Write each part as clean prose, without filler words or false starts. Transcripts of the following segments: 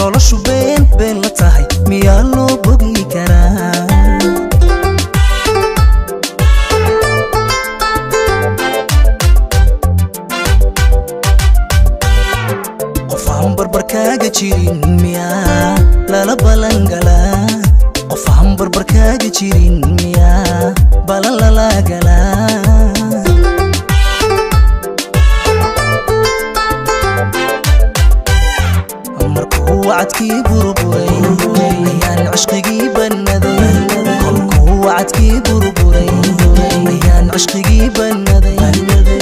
noloshu been been la tahay miyaa loo bogi karaa qofaan barbarkaaga jirin miyaa lala balangalaa qofaan barbarkaaga jirin miyaa balan lala galaa وعدكي بربوري أيان عشقي بندي كلكو وعدكي بربوري أيان عشقي بندي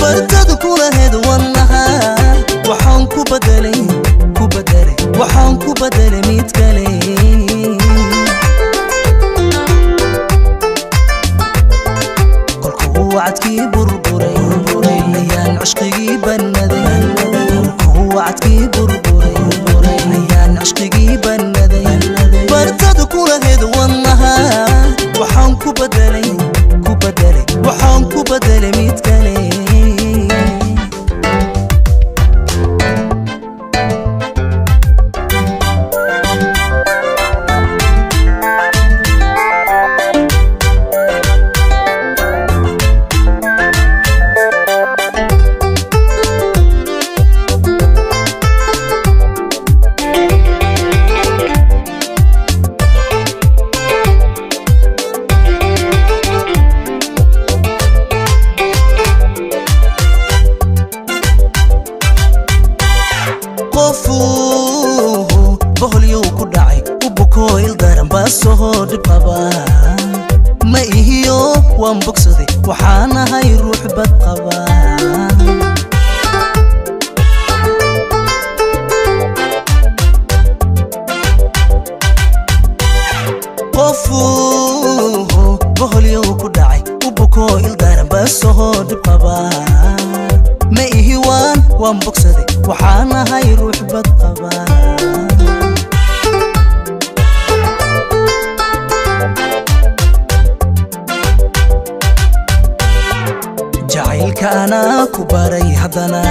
برتد كل هذا والنهار وحنكو بدلي كبدلي وحنكو بدلي ميتكلي كلكو وعدكي بربوري أيان عشقي بندي كلكو وعدكي بربوري عشقي بندي برتد كل هذا والنهار وحنكو بدلي كبدلي وحنكو بدلي ميتكلي بهليو كدعي وبكو الدرم بسهو دبابا ما إيهيو وانبكسدي وحانا هاي روح بتقبا قفوه بهليو كدعي وبكو الدرم بسهو دبابا ما إيهيوان وانبكسدي وحانا هاي روح بتقبا jacaylka anaa kubaray haddana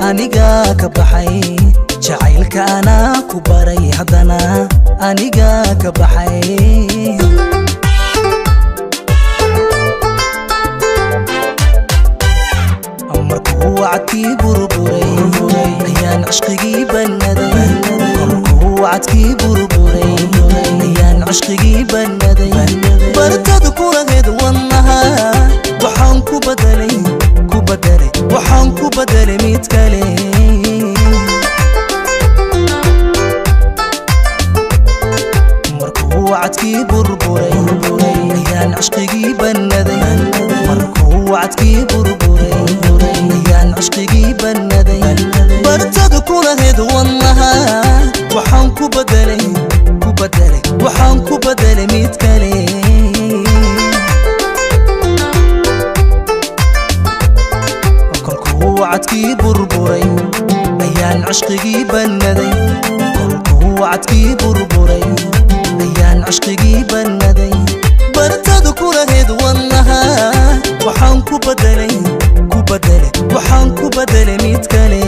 anigaa ka baxay jacaylka anaa kubaray haddana anigaa ka baxay markuu wacdkii burburay ayaan cishqigii bannaday markuu wacdkii burburay ayaan cishqigii bannaday bartadu kulaheed wannahaa waxaan ku bedelay waxaan ku bedelay mid kale markuu wacdkii burburay ayaan cishqigii bannaday markuu wacdkii burburay ayaan cishqigii bannaday bartadu kulaheed wannahaa waxaan ku bedelay waxaan ku bedelay mid kale وعدكي بربوري أيان عشقي بندي كلكو وعدكي بربوري أيان عشقي بندي برتد كل هذا والنهار وحنكو بدلي وحنكو بدلي ميتكلي